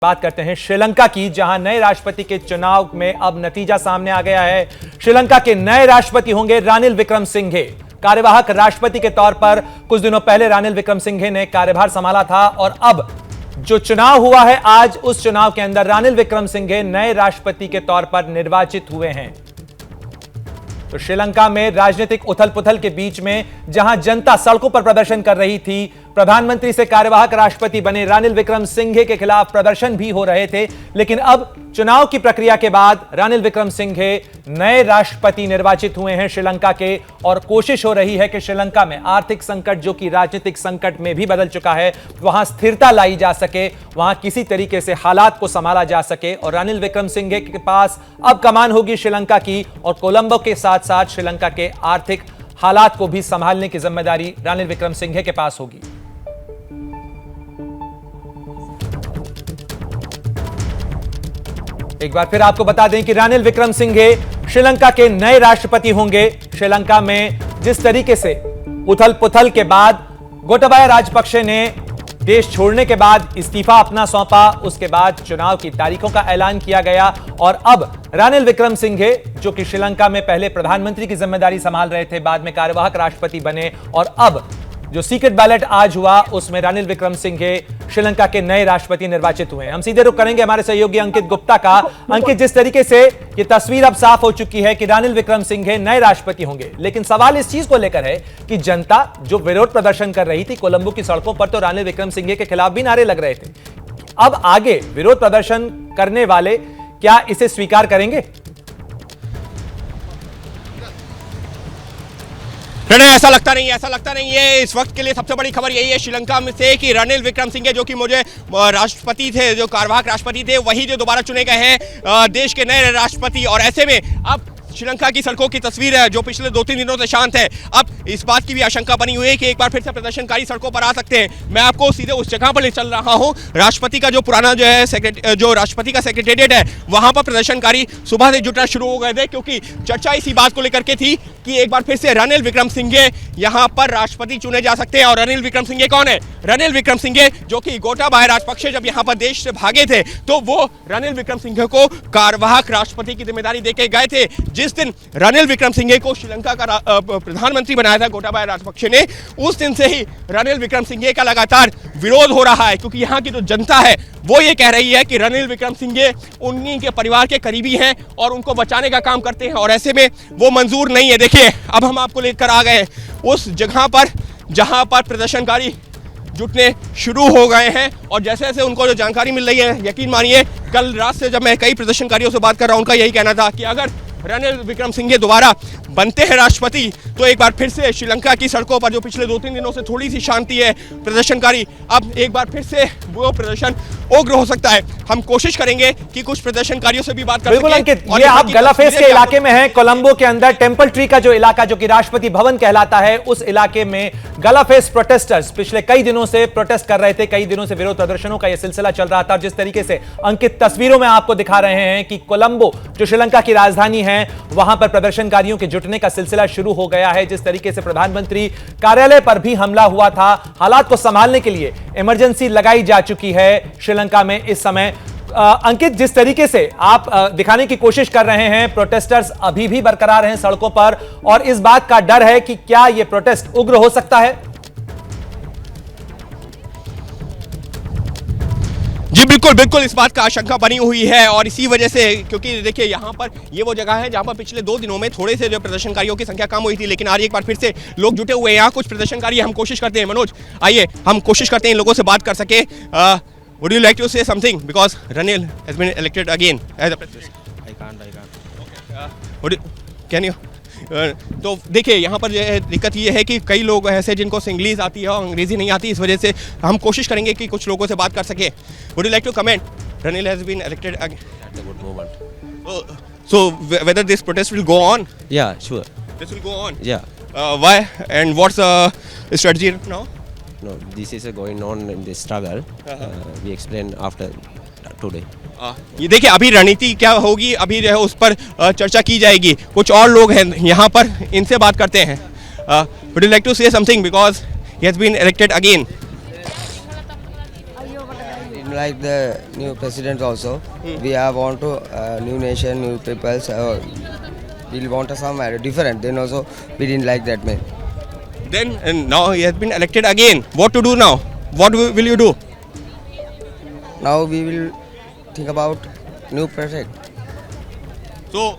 बात करते हैं श्रीलंका की, जहां नए राष्ट्रपति के चुनाव में अब नतीजा सामने आ गया है। श्रीलंका के नए राष्ट्रपति होंगे रानिल विक्रमसिंघे। कार्यवाहक राष्ट्रपति के तौर पर कुछ दिनों पहले रानिल विक्रमसिंघे ने कार्यभार संभाला था और अब जो चुनाव हुआ है आज, उस चुनाव के अंदर रानिल विक्रमसिंघे नए राष्ट्रपति के तौर पर निर्वाचित हुए हैं। तो श्रीलंका में राजनीतिक उथल पुथल के बीच में जहां जनता सड़कों पर प्रदर्शन कर रही थी, प्रधानमंत्री से कार्यवाहक राष्ट्रपति बने रानिल विक्रमसिंघे के खिलाफ प्रदर्शन भी हो रहे थे, लेकिन अब चुनाव की प्रक्रिया के बाद रानिल विक्रमसिंघे नए राष्ट्रपति निर्वाचित हुए हैं श्रीलंका के। और कोशिश हो रही है कि श्रीलंका में आर्थिक संकट, जो कि राजनीतिक संकट में भी बदल चुका है, वहां स्थिरता लाई जा सके, वहां किसी तरीके से हालात को संभाला जा सके। और रानिल विक्रमसिंघे के पास अब कमान होगी श्रीलंका की, और कोलंबो के साथ साथ श्रीलंका के आर्थिक हालात को भी संभालने की जिम्मेदारी रानिल विक्रमसिंघे के पास होगी। एक बार फिर आपको बता दें कि रानिल विक्रमसिंघे श्रीलंका के नए राष्ट्रपति होंगे। श्रीलंका में जिस तरीके से उथल पुथल के बाद गोटाबाया राजपक्षे ने देश छोड़ने के बाद इस्तीफा अपना सौंपा, उसके बाद चुनाव की तारीखों का ऐलान किया गया और अब रानिल विक्रमसिंघे, जो कि श्रीलंका में पहले प्रधानमंत्री की जिम्मेदारी संभाल रहे थे, बाद में कार्यवाहक राष्ट्रपति बने और अब जो सीक्रेट बैलेट आज हुआ उसमें रानिल विक्रमसिंघे श्रीलंका के नए राष्ट्रपति निर्वाचित हुए हैं। हम सीधे रुख करेंगे हमारे सहयोगी अंकित गुप्ता का। अंकित, जिस तरीके से ये तस्वीर अब साफ हो चुकी है कि रानिल विक्रमसिंघे नए राष्ट्रपति होंगे, लेकिन सवाल इस चीज को लेकर है कि जनता जो विरोध प्रदर्शन कर रही थी कोलंबो की सड़कों पर, तो रानिल विक्रमसिंघे के खिलाफ भी नारे लग रहे थे। अब आगे विरोध प्रदर्शन करने वाले क्या इसे स्वीकार करेंगे? ऐसा लगता नहीं है। इस वक्त के लिए सबसे बड़ी खबर यही है श्रीलंका में से कि रानिल विक्रमसिंघे, जो कि मुझे राष्ट्रपति थे, जो कार्यवाहक राष्ट्रपति थे, वही जो दोबारा चुने गए हैं देश के नए राष्ट्रपति। और ऐसे में अब श्रीलंका की सड़कों की तस्वीर है जो पिछले 2-3 दिनों से शांत है। अब इस बात की भी आशंका बनी हुई है कि एक बार फिर से प्रदर्शनकारी सड़कों पर आ सकते हैं। मैं आपको सीधे उस जगह पर ले चल रहा हूं। राष्ट्रपति का जो पुराना जो राष्ट्रपति का सेक्रेटेरिएट है, वहां पर प्रदर्शनकारी सुबह से जुटना शुरू हो गए थे, क्योंकि चर्चा इसी बात को लेकर के थी कि एक बार फिर से रानिल विक्रमसिंघे यहां पर राष्ट्रपति चुने जा सकते हैं। और रानिल विक्रमसिंघे कौन है? रानिल विक्रमसिंघे, जो कि गोटाबाया राजपक्षे जब यहां पर देश से भागे थे, तो वो रानिल विक्रमसिंघे को कार्यवाहक राष्ट्रपति की जिम्मेदारी देके गए थे। जिस दिन रानिल विक्रमसिंघे को श्रीलंका का प्रधानमंत्री बनाया था गोटाबाया राजपक्षे ने, उस दिन से ही रानिल विक्रमसिंघे का लगातार विरोध हो रहा है, क्योंकि यहाँ की जो जनता है वो ये कह रही है कि रानिल विक्रमसिंघे उन्हीं के परिवार के करीबी हैं और उनको बचाने का काम करते हैं, और ऐसे में वो मंजूर नहीं है। देखिए, अब हम आपको लेकर आ गए उस जगह पर जहां पर प्रदर्शनकारी जुटने शुरू हो गए हैं। और जैसे जैसे उनको जो जानकारी मिल रही है, यकीन मानिए, कल रात से जब मैं कई प्रदर्शनकारियों से बात कर रहा हूं, उनका यही कहना था कि अगर रानिल विक्रमसिंघे दोबारा बनते हैं राष्ट्रपति, तो एक बार फिर से श्रीलंका की सड़कों पर, जो पिछले 2-3 दिनों से थोड़ी सी शांति है प्रदर्शनकारी, अब एक बार फिर से वो प्रदर्शन उग्र हो सकता है। हम कोशिश करेंगे कि कुछ प्रदर्शनकारियों से भी बात कर बिल्कुल अंकित, ये आप गलाफेस के इलाके में हैं, कोलंबो के अंदर टेंपल ट्री का जो इलाका, जो कि राष्ट्रपति भवन कहलाता है, उस इलाके में गलाफेस प्रोटेस्टर्स पिछले कई दिनों से प्रोटेस्ट कर रहे थे। कई दिनों से विरोध प्रदर्शनों का यह सिलसिला चल रहा था। जिस तरीके से अंकित तस्वीरों में आपको दिखा रहे हैं कि कोलंबो, जो श्रीलंका की राजधानी है, वहां पर प्रदर्शनकारियों के जुटने का सिलसिला शुरू हो गया है। जिस तरीके से प्रधानमंत्री कार्यालय पर भी हमला हुआ था, हालात को संभालने के लिए इमरजेंसी लगाई जा चुकी है श्रीलंका में इस समय। अंकित, जिस तरीके से आप दिखाने की कोशिश कर रहे हैं, प्रोटेस्टर्स अभी भी बरकरार हैं सड़कों पर, और इस बात का डर है कि क्या यह प्रोटेस्ट उग्र हो सकता है? जी बिल्कुल, इस बात का आशंका बनी हुई है। और इसी वजह से, क्योंकि देखिए यहाँ पर ये वो जगह है जहाँ पर पिछले 2 दिनों में थोड़े से जो प्रदर्शनकारियों की संख्या कम हुई थी, लेकिन आज एक बार फिर से लोग जुटे हुए हैं। यहाँ कुछ प्रदर्शनकारी हम कोशिश करते हैं, मनोज आइए हम कोशिश करते हैं इन लोगों से बात कर सके। Would you like to say something, because Ranil has been elected again as a president? I can't. Okay. Can you? तो देखिए, यहाँ पर दिक्कत ये है कि कई लोग ऐसे जिनको इंग्लिश आती है और अंग्रेजी नहीं आती, इस वजह से हम कोशिश करेंगे कि कुछ लोगों से बात कर सके। Would you like to comment? Ranil has been elected again. That's a good movement. So whether this protest will go on? Yeah, sure. This will go on. Yeah. Why? And what's the strategy now? No, this is going on in the struggle. We explain after today. ये देखिए, अभी रणनीति क्या होगी, अभी जो है उस पर चर्चा की जाएगी। कुछ और लोग हैं यहाँ पर, इनसे बात करते हैं। Would you like to say something, because he has been elected again? like the new president also. We are want to new nation, new peoples. We want somewhere different. Then also we didn't like that man. Then and now he has been elected again. What to do now? What will you do? Now we will think about new project. तो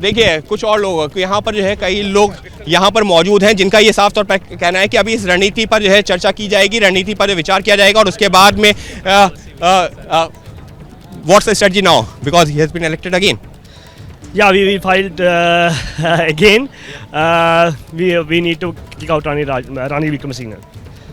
देखिए कुछ और लोग यहाँ पर जो है कई लोग यहाँ पर मौजूद हैं जिनका ये साफ तौर पर कहना है कि अभी इस रणनीति पर जो है चर्चा की जाएगी, रणनीति पर विचार किया जाएगा और उसके बाद में what's the strategy now because he has been elected again. Yeah, we will fight again. We need to kick out Ranil Wickremesinghe.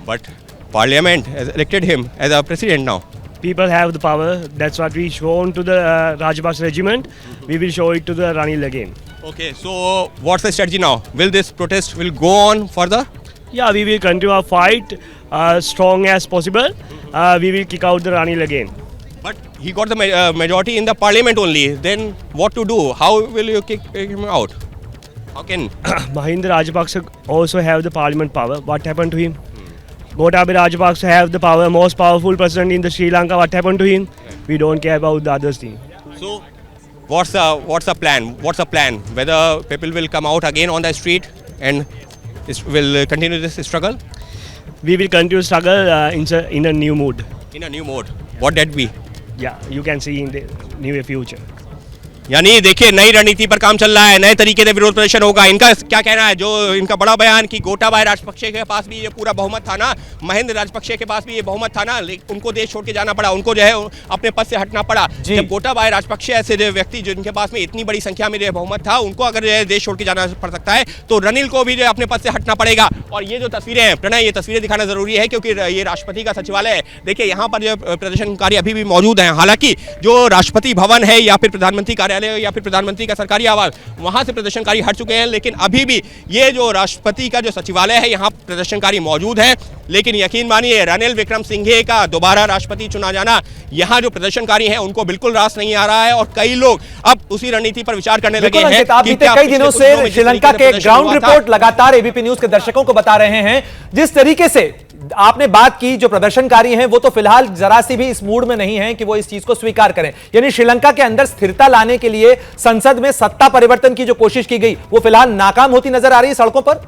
But Parliament has elected him as a president now. People have the power. That's what we shown to the Rajapaksa regiment. We will show it to the Ranil again. Okay, so what's the strategy now? Will this protest will go on further? Yeah, we will continue our fight strong as possible. We will kick out the Ranil again. But he got the majority in the parliament only. Then what to do? How will you kick him out? How can? Mahinda Rajapaksa also have the parliament power. What happened to him? Gotabaya Rajapaksa have the power, most powerful president in the Sri Lanka. What happened to him? We don't care about the others thing. So, what's the plan? What's the plan? Whether people will come out again on the street and will continue this struggle? We will continue struggle in a new mood. In a new mode. What that be? Yeah, you can see in the near future. यानी देखिए नई रणनीति पर काम चल रहा है, नए तरीके से विरोध प्रदर्शन होगा. इनका क्या कहना है, जो इनका बड़ा बयान कि गोटाबाया राजपक्षे के पास भी ये पूरा बहुमत था ना, महेंद्र राजपक्षे के पास भी ये बहुमत था ना, लेकिन उनको देश छोड़ के जाना पड़ा, उनको जो है अपने पद से हटना पड़ा. जब गोटाबाया राजपक्षे ऐसे जो व्यक्ति जिनके पास में इतनी बड़ी संख्या में जो बहुमत था, उनको अगर जो है देश छोड़ के जाना पड़ सकता है तो रनिल को भी जो अपने पद से हटना पड़ेगा. और ये जो तस्वीरें हैं प्रणय, ये तस्वीरें दिखाना जरूरी है क्योंकि ये राष्ट्रपति का सचिवालय है. देखिए यहाँ पर जो प्रदर्शनकारी अभी भी मौजूद हैं. हालांकि जो राष्ट्रपति भवन है या फिर प्रधानमंत्री कार्यालय या फिर प्रधानमंत्री का सरकारी आवास, वहां से प्रदर्शनकारी हट चुके हैं, लेकिन अभी भी ये जो राष्ट्रपति का जो सचिवालय है यहाँ प्रदर्शनकारी मौजूद है. लेकिन यकीन मानिए रनिल विक्रमसिंघे का दोबारा राष्ट्रपति चुना जाना यहाँ जो प्रदर्शनकारी हैं उनको बिल्कुल रास नहीं आ रहा है और कई लोग अब उसी रणनीति पर विचार करने लगे हैं. बीते कई दिनों से श्रीलंका के ग्राउंड रिपोर्ट लगातार एबीपी न्यूज के दर्शकों को बता रहे हैं. जिस तरीके से आपने बात की, जो प्रदर्शनकारी हैं वो तो फिलहाल जरा सी भी इस मूड में नहीं है कि वो इस चीज को स्वीकार करें. यानी श्रीलंका के अंदर स्थिरता लाने के लिए संसद में सत्ता परिवर्तन की जो कोशिश की गई वो फिलहाल नाकाम होती नजर आ रही है सड़कों पर.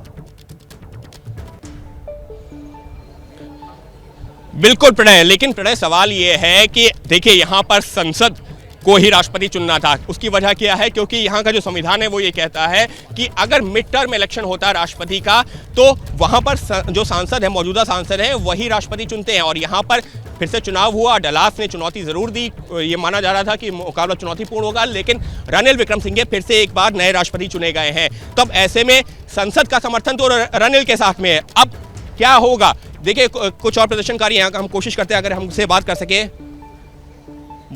बिल्कुल प्रणय, लेकिन प्रणय सवाल यह है कि देखिए यहाँ पर संसद को ही राष्ट्रपति चुनना था. उसकी वजह क्या है, क्योंकि यहाँ का जो संविधान है वो ये कहता है कि अगर मिड टर्म इलेक्शन होता है राष्ट्रपति का तो वहाँ पर जो सांसद है, मौजूदा सांसद है, वही राष्ट्रपति चुनते हैं. और यहाँ पर फिर से चुनाव हुआ, डलास ने चुनौती जरूर दी, ये माना जा रहा था कि मुकाबला चुनौतीपूर्ण होगा, लेकिन रनिल विक्रमसिंघे फिर से एक बार नए राष्ट्रपति चुने गए हैं. तब ऐसे में संसद का समर्थन तो रनिल के साथ में है. अब क्या होगा, देखिए कुछ और प्रदर्शनकारी यहाँ का हम कोशिश करते हैं अगर हमसे बात कर सके.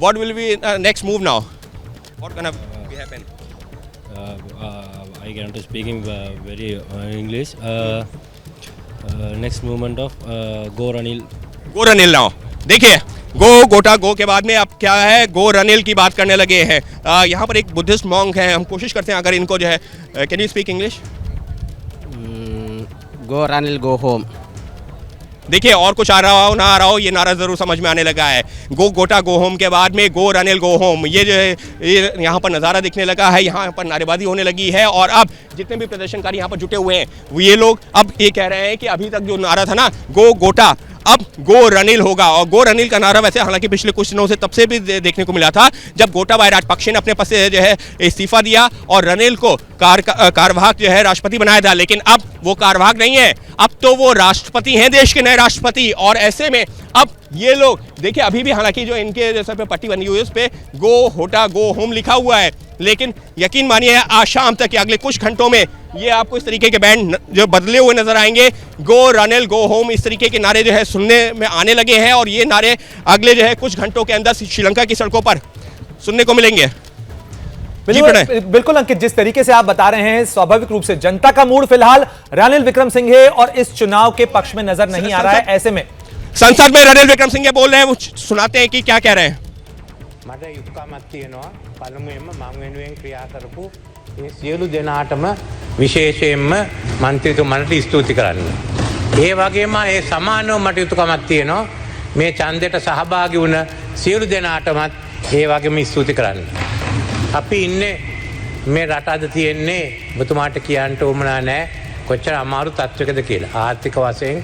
What will be next move now? What gonna happen? I cannot speaking very English. Next movement of Go Ranil. Go Ranil now. देखिए गोटा गो के बाद में अब क्या है, गो रनिल की बात करने लगे हैं. यहाँ पर एक बुद्धिस्ट मॉन्क है, हम कोशिश करते हैं अगर इनको जो है. Can you speak English? Go Ranil, go home. देखिए और कुछ आ रहा हो ना आ रहा हो, ये नारा जरूर समझ में आने लगा है. गोटा गो होम के बाद में गो रनिल गो होम, ये जो है ये यहाँ पर नज़ारा दिखने लगा है, यहाँ पर नारेबाजी होने लगी है. और अब जितने भी प्रदर्शनकारी यहाँ पर जुटे हुए हैं ये लोग अब ये कह रहे हैं कि अभी तक जो नारा था ना गोटा, अब गो रनिल होगा. और गो रनिल का नारा वैसे हालांकि पिछले कुछ दिनों से तब से भी देखने को मिला था जब गोटाबाया राजपक्षे ने अपने पद से जो है इस्तीफा दिया और रनिल को कार्यवाहक जो है राष्ट्रपति बनाया था. लेकिन अब वो कार्यवाहक नहीं है, अब तो वो राष्ट्रपति हैं, देश के नए राष्ट्रपति. और ऐसे में अब ये लोग देखिए अभी भी हालांकि जो इनके सर पे पट्टी बनी हुई है उस पे गो होम लिखा हुआ है, लेकिन यकीन मानिए आज शाम तक या अगले कुछ घंटों में ये आपको इस तरीके के बैंड जो बदले हुए नजर आएंगे. गो रनिल गो होम, इस तरीके के नारे जो है सुनने में आने लगे हैं और ये नारे अगले जो है कुछ घंटों के अंदर श्रीलंका की सड़कों पर सुनने को मिलेंगे. बिल्कुल अंकित, जिस तरीके से आप बता रहे हैं स्वाभाविक रूप से जनता का मूड फिलहाल रनिल विक्रमसिंघे और इस चुनाव के पक्ष में नजर नहीं आ रहा है. ऐसे में संसद में रनिल विक्रमसिंघे बोल रहे हैं, वो सुनाते हैं कि क्या कह रहे हैं. මට යුතුකමක් තියෙනවා පළමුවෙන්ම මම වෙනුවෙන් ක්‍රියා කරපු ඒ සියලු දෙනාටම විශේෂයෙන්ම මන්ත්‍රීතුමන්ට ස්තුති කරන්න. ඒ වගේම ඒ සමානව මට යුතුකමක් තියෙනවා මේ ඡන්දයට සහභාගී වුණ සියලු දෙනාටමත් ඒ වගේම ස්තුති කරන්න. අපි ඉන්නේ මේ රට අද තියෙන්නේ ඔබතුමාට කියන්න උවමනා නැහැ කොච්චර අමාරු තත්වයකද කියලා. ආර්ථික වශයෙන්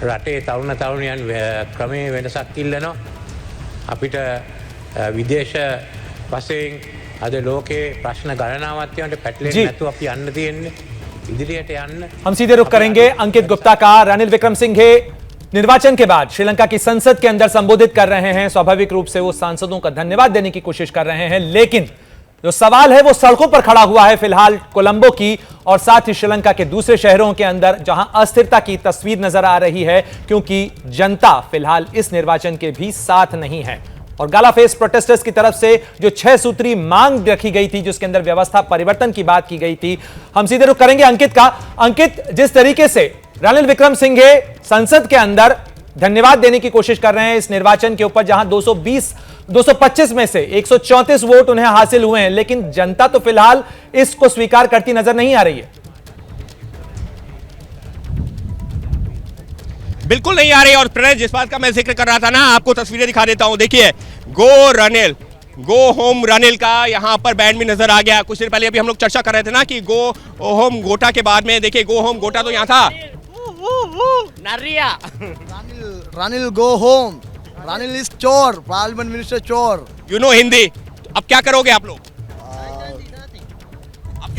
රටේ තරුණ තරුණියන් ක්‍රමයේ වෙනසක් ඉල්ලනවා. අපිට විදේශ වශයෙන් අද ලෝකේ ප්‍රශ්න ගණනාවක් තියෙනට පැටලෙන්නේ නැතුව අපි යන්න තියෙන්නේ ඉදිරියට යන්න. हम सीधे रुख करेंगे अंकित गुप्ता का। रानिल विक्रमसिंघे निर्वाचन के बाद श्रीलंका की संसद के अंदर संबोधित कर रहे हैं। स्वाभाविक रूप से वो सांसदों का धन्यवाद देने की कोशिश कर रहे हैं, लेकिन जो सवाल है वो सड़कों पर खड़ा हुआ है फिलहाल कोलंबो की और साथ ही श्रीलंका के दूसरे शहरों के अंदर जहां अस्थिरता की तस्वीर नजर आ रही है, क्योंकि जनता फिलहाल इस निर्वाचन के भी साथ नहीं है। और गालाफेस प्रोटेस्टर्स की तरफ से जो 6 सूत्री मांग रखी गई थी, जिसके अंदर व्यवस्था परिवर्तन की बात की गई थी। हम सीधे रुख करेंगे अंकित का। अंकित, जिस तरीके से रानिल विक्रमसिंघे संसद के अंदर धन्यवाद देने की कोशिश कर रहे हैं इस निर्वाचन के ऊपर, जहां 225 में से 134 वोट उन्हें हासिल हुए हैं, लेकिन जनता तो फिलहाल इसको स्वीकार करती नजर नहीं आ रही है। बिल्कुल नहीं आ रही। और प्रणय, जिस बात का मैं जिक्र कर रहा था ना, आपको तस्वीरें दिखा देता हूं। देखिए, गो रनिल, गो होम रनिल का यहाँ पर बैंड भी नजर आ गया। कुछ देर पहले अभी हम लोग चर्चा कर रहे थे ना कि गो होम गोटा के बाद में देखिए गो होम गोटा तो यहाँ था। Naria. Ranil go home. Ranil is chore. Parliament minister chore. You know Hindi. अब क्या करोगे आप लोग?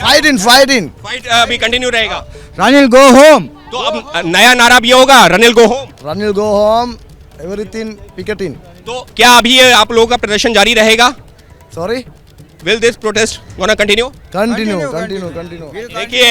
Fight in. अभी कंटिन्यू रहेगा। Ranil go home. तो अब नया नारा भी होगा, Ranil go home. Ranil go home. Everything picketing. तो क्या अभी ये आप लोगों का प्रदर्शन जारी रहेगा? Sorry. Will this protest gonna continue? Continue. देखिए,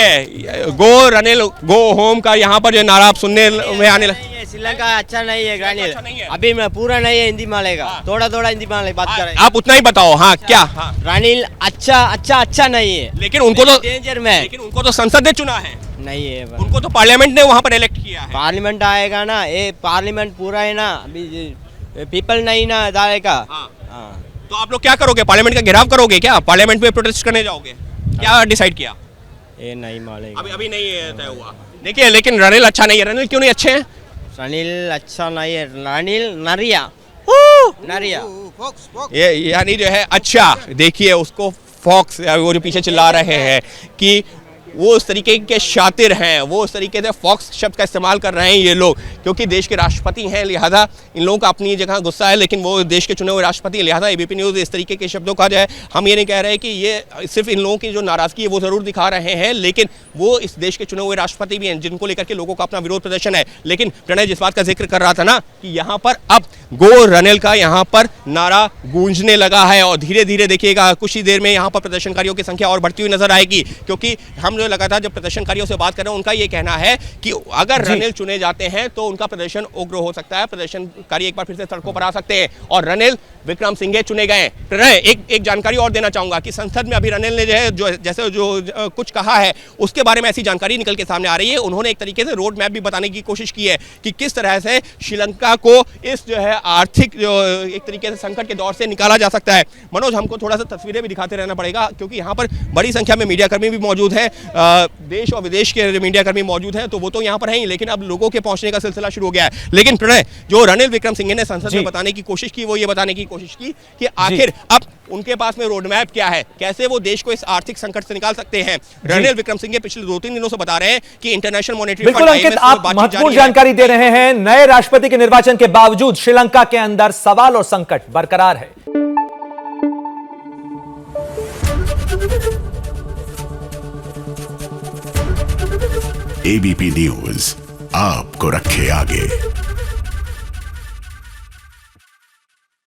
गो रनिल गो होम का यहाँ पर जो नारा आप सुनने में आने लगा। श्रीलंका अच्छा नहीं है रानिल, अच्छा नहीं है। अभी मैं पूरा नहीं है हिंदी मालेगा, थोड़ा हिंदी माले बात कर रहे हैं। आप उतना ही बताओ। हाँ, क्या? रानिल अच्छा नहीं है, लेकिन उनको तो डेंजर में है। लेकिन उनको तो संसद ने चुना है, नहीं है। उनको तो पार्लियामेंट ने वहाँ पर इलेक्ट किया है। पार्लियामेंट आएगा ना, ये पार्लियामेंट पूरा है ना, अभी पीपल नहीं ना डालेगा। हाँ। तो आप लोग क्या करोगे? पार्लियामेंट का घेराव करोगे क्या? पार्लियामेंट में प्रोटेस्ट करने जाओगे? क्या डिसाइड किया? ये नहीं मालेगा, अभी नहीं तय हुआ। देखिए, लेकिन रनिल अच्छा नहीं है। रनिल क्यों नहीं अच्छे हैं? रानिल अच्छा नहीं है, रानिल नरिया। ये यानी जो है, अच्छा देखिए उसको फॉक्स, वो जो पीछे चिल्ला रहे हैं कि वो उस तरीके के शातिर हैं, वो उस तरीके से फॉक्स शब्द का इस्तेमाल कर रहे हैं ये लोग, क्योंकि देश के राष्ट्रपति हैं, लिहाजा इन लोगों का अपनी जगह गुस्सा है, लेकिन वो देश के चुने हुए राष्ट्रपति हैं। लिहाजा एबीपी न्यूज़ इस तरीके के शब्दों का जो है, हम ये नहीं कह रहे कि ये सिर्फ इन लोगों की जो नाराज़गी है वो ज़रूर दिखा रहे हैं, लेकिन वो इस देश के चुने हुए राष्ट्रपति भी हैं, जिनको लेकर के लोगों का अपना विरोध प्रदर्शन है। लेकिन प्रणय, जिस बात का जिक्र कर रहा था ना कि यहाँ पर अब गो रनिल का यहाँ पर नारा गूंजने लगा है, और धीरे धीरे देखिएगा कुछ ही देर में यहाँ पर प्रदर्शनकारियों की संख्या और बढ़ती हुई नजर आएगी, क्योंकि हम जो लगातार जब प्रदर्शनकारियों से बात कर रहे हैं, उनका ये कहना है कि अगर रनिल चुने जाते हैं तो उनका प्रदर्शन उग्र हो सकता है, प्रदर्शनकारी एक बार फिर से सड़कों पर आ सकते हैं, और रनिल विक्रमसिंघे चुने गए। प्रणय, एक जानकारी और देना चाहूंगा कि संसद में अभी रनिल ने जो कुछ कहा है उसके बारे में ऐसी जानकारी निकल के सामने आ रही है। उन्होंने एक तरीके से रोड मैप भी बताने की कोशिश की है कि किस तरह से श्रीलंका को इस जो है आर्थिक जो एक तरीके से संकट के दौर से निकाला जा सकता है। मनोज, हमको थोड़ा सा तस्वीरें भी दिखाते रहना पड़ेगा, क्योंकि यहाँ पर बड़ी संख्या में मीडियाकर्मी भी मौजूद है, देश और विदेश के मीडियाकर्मी मौजूद हैं, तो वो तो यहाँ पर हैं ही, लेकिन अब लोगों के पहुंचने का सिलसिला शुरू हो गया है। लेकिन प्रणय, जो रनिल विक्रमसिंघे ने संसद में बताने की कोशिश की, वो ये बताने की कोशिश की कि आखिर अब उनके पास में रोड मैप क्या है, कैसे वो देश को इस आर्थिक संकट से निकाल सकते हैं। रनिल विक्रमसिंघे पिछले 2-3 दिनों से बता रहे हैं कि इंटरनेशनल मॉनेटरी बिल्कुल अंकित, आप महत्वपूर्ण जानकारी दे रहे हैं। नए राष्ट्रपति के निर्वाचन के बावजूद श्रीलंका के अंदर सवाल और संकट बरकरार है। एबीपी न्यूज आपको रखे आगे।